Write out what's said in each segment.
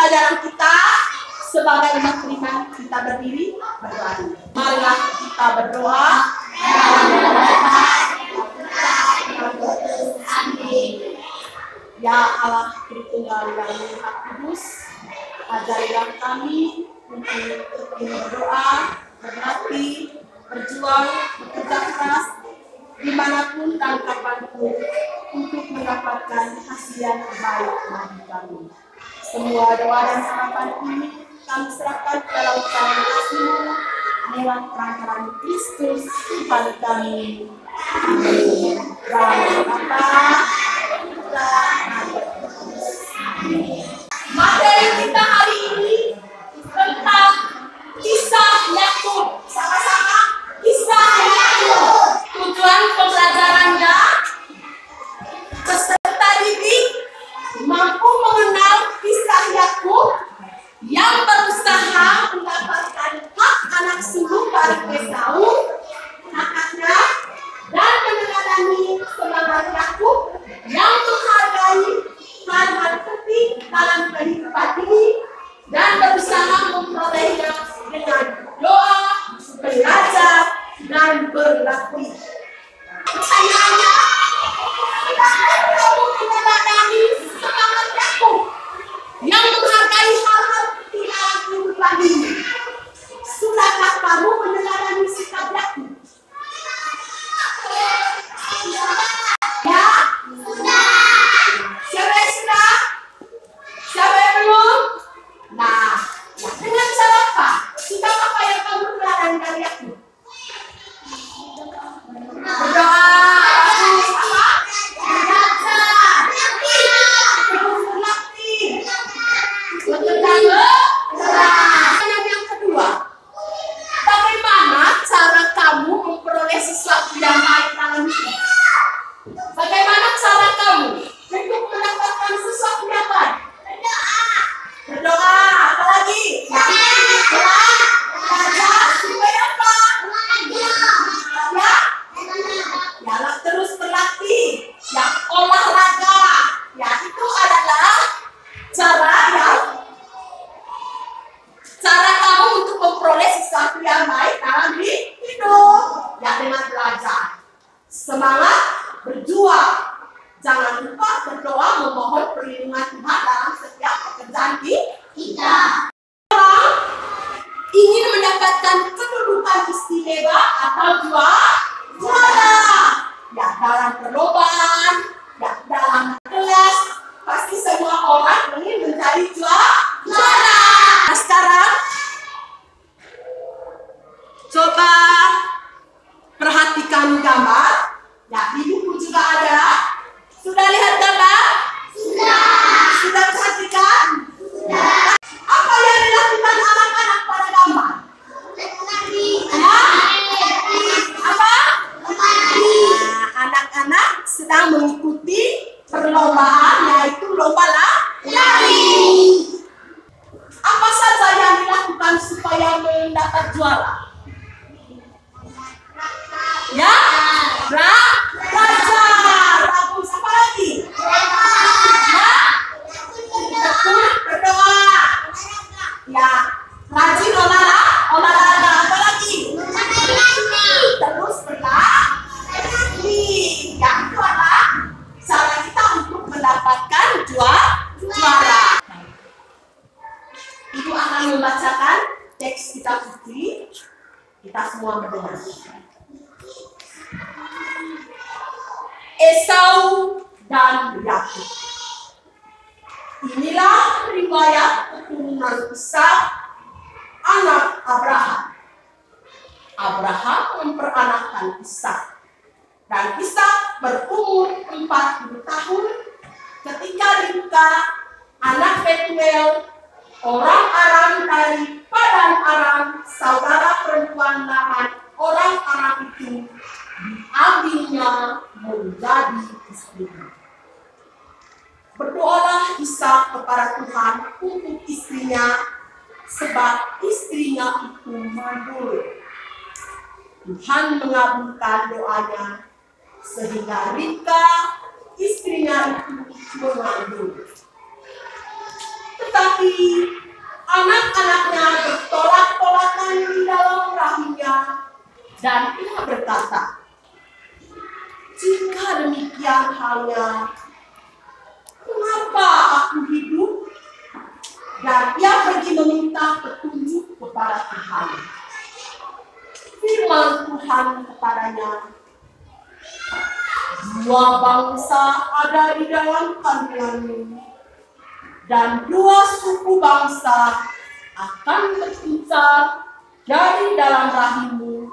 pelajaran kita sebagai umat beriman, kita berdiri berdoa. Marilah kita berdoa. Ya Allah Tritunggal yang Maha Kudus, ajarilah kami untuk berdoa, berhati, berjuang, bekerja keras, dimanapun dan kapanpun untuk mendapatkan hasil yang terbaik bagi kami. Semua doa dan harapan ini kami serahkan ke dalam tangan kasih-Mu lewat perantaraan Kristus Tuhan kami. Amin. Materi kita hari ini tentang kisah Yakub. Sama-sama kisah Yakub. Tujuan pembelajarannya peserta didik mampu mengenal kisah Yakub yang berusaha mendapatkan hak anak sulung dari Esau, kakaknya, dan meneladani semangat Yakub yang menghargai hal-hal penting dalam kehidupan ini dan berusaha memperolehnya dengan doa, belajar, dan berlatih. Pertanyaannya, apakah kamu meneladani semangat Yakub yang menghargai hal-hal penting dalam kehidupan ini? Sudahkah kamu meneladani sikap Yakub? Ya? Sudah. Siapa yang sudah? Siapa yang belum? Nah, dengan cara apa? Sikap apa yang kamu teladani dari Yakub? Berdoa. Apa? Belajar. Berlatih. Bekerja keras. Yang kedua, bagaimana cara kamu memperoleh sesuatu yang baik dalam hidup? Bagaimana cara kamu untuk mendapatkan sesuatu yang baik? Berdoa. Apa lagi? Belajar. Supaya apa? Ya, terus berlatih. Ya, olahraga. Ya, itu adalah cara kamu untuk memperoleh sesuatu yang baik dalam hidup. Ya, dengan belajar. Semangat berjuang. Jangan lupa berdoa memohon perlindungan Tuhan dalam setiap pekerjaan kita. Orang ingin mendapatkan kedudukan istimewa atau juara. Ya, dalam perlombaan, ya, dalam kelas, pasti semua orang ingin menjadi juara. Nah, sekarang coba perhatikan gambar. Ya, di buku juga ada. Sudah lihat gambar? Sudah perhatikan? Sudah. Apa yang dilakukan anak-anak pada gambar? Ya? Apa? Anak-anak sedang mengikuti perlombaan, yaitu lomba lari. Apa saja yang dilakukan supaya mendapat juara? Ya? Belajar. Bagus. Apa lagi? Ya? Betul. Berdoa. Ya. Rajin olahraga. Apa lagi? Terus berlatih. Ya, itu adalah cara kita untuk mendapatkan juara. Ibu akan membacakan teks kitab suci. Kita semua mendengar. Esau dan Yakub. Inilah riwayat keturunan Ishak, anak Abraham. Abraham memperanakkan Ishak, dan Ishak berumur 40 tahun ketika Ribka, anak Betuel, orang Aram dari Padan Aram, saudara perempuan Laban, orang Aram itu, diambilnya menjadi istrinya. Berdoalah Ishak kepada Tuhan untuk istrinya, sebab istrinya itu mandul. Tuhan mengabulkan doanya, sehingga Ribka, istrinya itu mengandung. Tetapi lagi anak-anaknya bertolak-tolakan di dalam rahimnya, dan ia berkata, "Jika demikian halnya, mengapa aku hidup?" Dan ia pergi meminta petunjuk kepada Tuhan. Firman Tuhan kepadanya, "Dua bangsa ada di dalam kandunganmu, dan dua suku bangsa akan berpisah dari dalam rahimmu.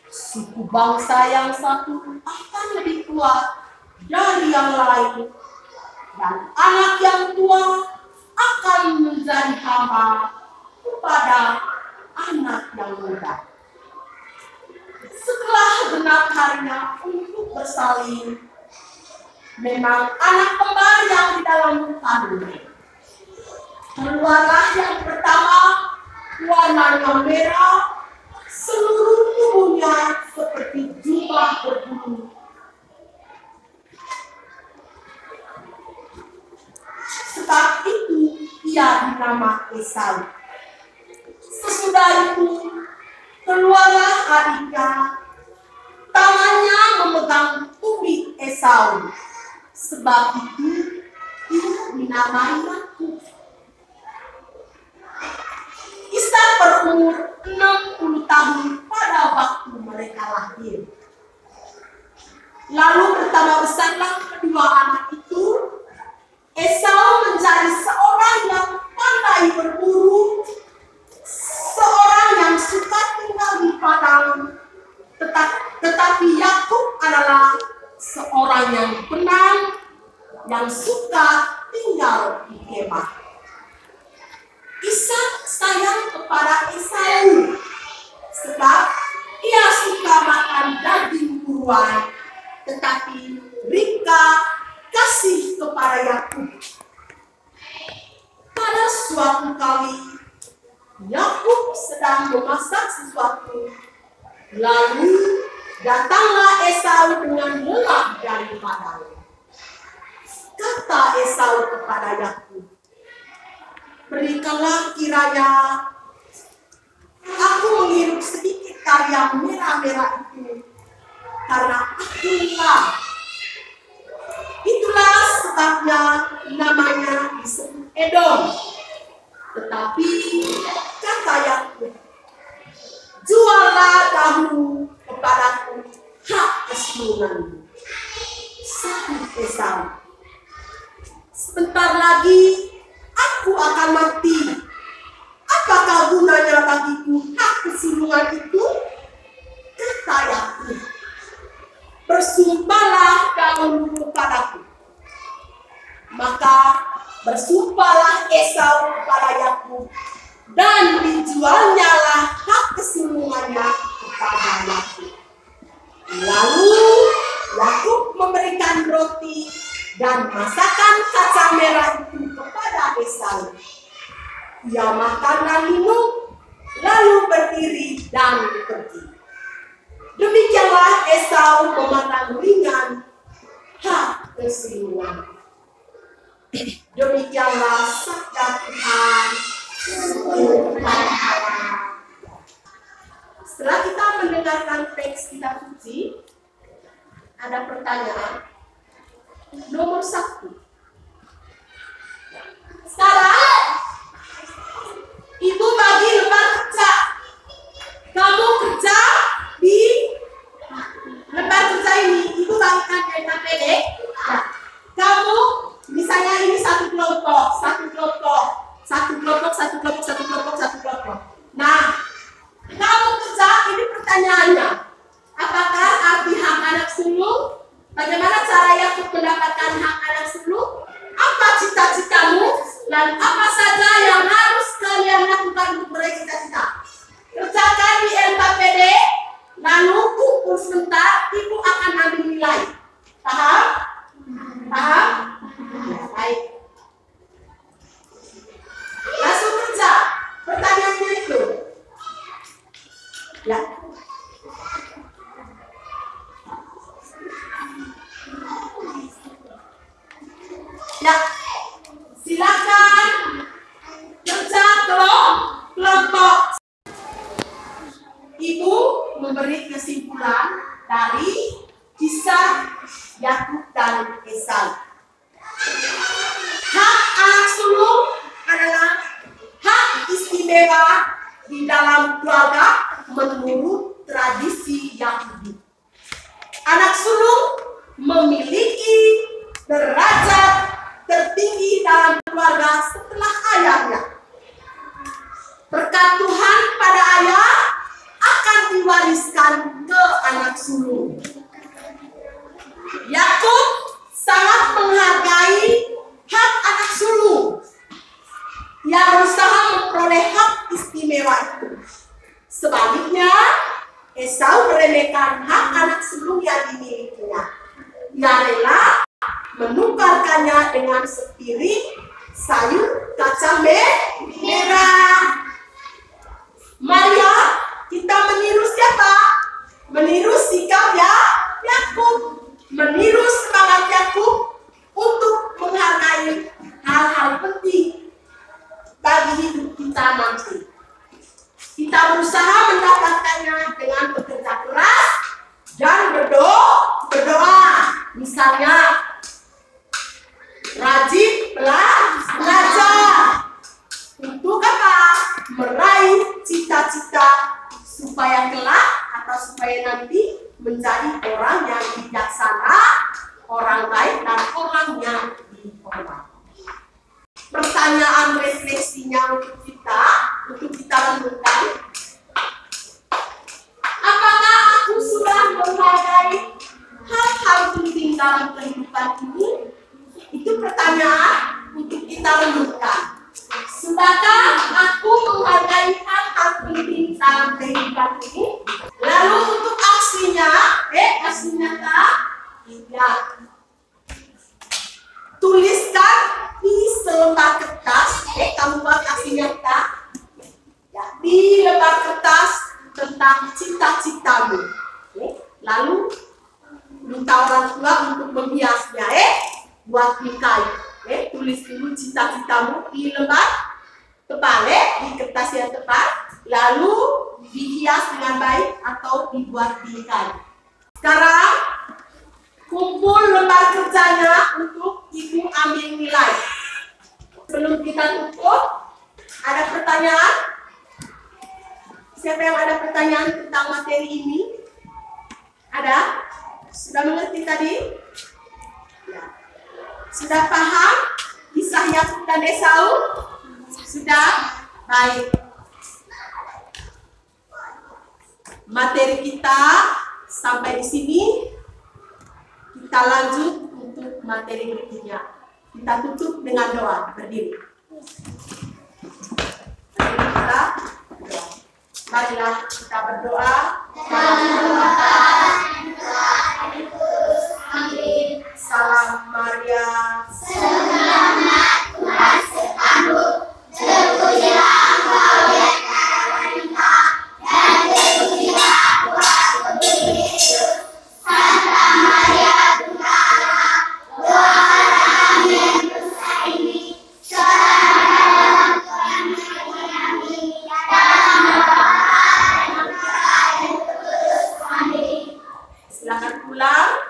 Suku bangsa yang satu akan lebih kuat dari yang lain, dan anak yang tua akan menjadi hamba kepada anak yang muda." Setelah genap harinya untuk bersalin, memang anak kembar yang di dalam kandungnya. Keluarlah yang pertama, warnanya merah, seluruh tubuhnya seperti jubah berbulu. Sebab itu ia dinama Esau. Sesudah itu keluarlah adiknya, tangannya memegang tumit Esau. Sebab itu ia dinamai Yakub. Ishak berumur 60 tahun pada waktu mereka lahir. Lalu bertambah besarlah kedua anak itu. Esau menjadi seorang yang pandai berburu, seorang yang suka tinggal di padang, tetapi Yakub adalah seorang yang penang, yang suka tinggal di kemah. Ishak sayang kepada Esau, sebab ia suka makan daging buruan, tetapi Ribka kasih kepada Yakub. Pada suatu kali Yakub sedang memasak sesuatu, lalu datanglah Esau dengan lelah dari padang. Kata Esau kepada Yakub, "Berikanlah kiranya aku menghirup sedikit kari yang merah-merah itu, karena aku lelah." Itulah sebabnya namanya disebut Edom. Tetapi kata Yakub, "Juallah dahulu kepadaku hak kesulunganmu." Sahut Esau, "Sebentar lagi aku akan mati. Apakah gunanya bagiku hak kesulungan itu?" Kata Yakub, "Bersumpahlah dahulu kepadaku." Maka bersumpahlah Esau kepada Yakub, dan dijualnyalah hak kesulungannya kepada Yakub. Lalu Yakub memberikan roti dan masakan kacang merah itu kepada Esau. Ia makan dan minum, lalu berdiri dan pergi. Demikianlah Esau memandang ringan hak kesulungan. Demikianlah sabda Tuhan. Setelah kita mendengarkan teks kitab suci, ada pertanyaan. Nomor 1. Sekarang Ibu bagi lembar kerja. Kamu kerja di lembar kerja ini. Ibu bagikan dari KPD. Ya. Kamu misalnya ini satu kelompok. Nah, kamu kerja, ini pertanyaannya. Apakah arti hak anak sulung? Bagaimana cara Yakub mendapatkan hak anak sulung? Apa cita-citamu? Dan apa saja yang harus kalian lakukan untuk meraih cita-cita? Kerjakan di LKPD, lalu kumpul sebentar, Ibu akan ambil nilai. Paham? Paham? Ya, baik. Langsung kerja. Pertanyaannya itu. Ya. Ya. Silakan dari kisah Yakub dan Esau. Hak anak sulung adalah hak istimewa di dalam keluarga menurut tradisi Yahudi. Anak sulung memiliki derajat tertinggi dalam keluarga setelah ayahnya. Berkat Tuhan pada ayah akan diwariskan ke anak sulung. Yakub sangat menghargai hak anak sulung. Ia berusaha memperoleh hak istimewa itu. Sebaliknya, Esau meremehkan hak anak sulung yang dimilikinya. Ia rela menukarkannya dengan sepiring sayur kacang merah. Maria, kita meniru siapa? Meniru sikap Yakub, meniru semangat Yakub untuk menghargai hal-hal penting bagi hidup kita nanti. Kita berusaha mendapatkannya dengan bekerja keras dan berdoa. Misalnya, rajin belajar. Untuk apa? Meraih cita-cita supaya kelak atau supaya nanti menjadi orang yang bijaksana, orang baik, dan orang yang dihormati. Pertanyaan refleksinya untuk kita renungkan. Apakah aku sudah menghargai hal-hal penting dalam kehidupan ini? Itu pertanyaan untuk kita renungkan. Sudahkah aku menghargai hal-hal penting dalam kehidupan ini? Lalu untuk aksinya kah? Ya. Tuliskan di selembar kertas. Kamu buat aksi nyata. Ya, di lembar kertas tentang cita-citamu. Lalu minta orang tua untuk menghiasnya. Buat di kayu. Tulis dulu cita-citamu di lembar tebal, di kertas yang tebal. Lalu dihias dengan baik atau dibuat di kayu. Sekarang kumpul lembar kerjanya untuk ibu ambil nilai. Sebelum kita tutup, ada pertanyaan? Siapa yang ada pertanyaan tentang materi ini? Ada? Sudah mengerti tadi? Ya. Sudah paham kisah Yakub dan Esau? Sudah? Baik. Materi kita sampai di sini. Kita lanjut untuk materi berikutnya. Kita tutup dengan doa. Berdiri. Marilah kita berdoa. Salam Maria. Selamat Tuhan sertamu. Terpujilah engkau di antara wanita, dan terpujilah buah tubuhmu Yesus. Santa Maria, Bunda Allah, doakanlah kami yang berdosa ini, sekarang dalam kematian kami, dalam Bapa dan Putra dan Roh Kudus. Amin. Silakan pulang.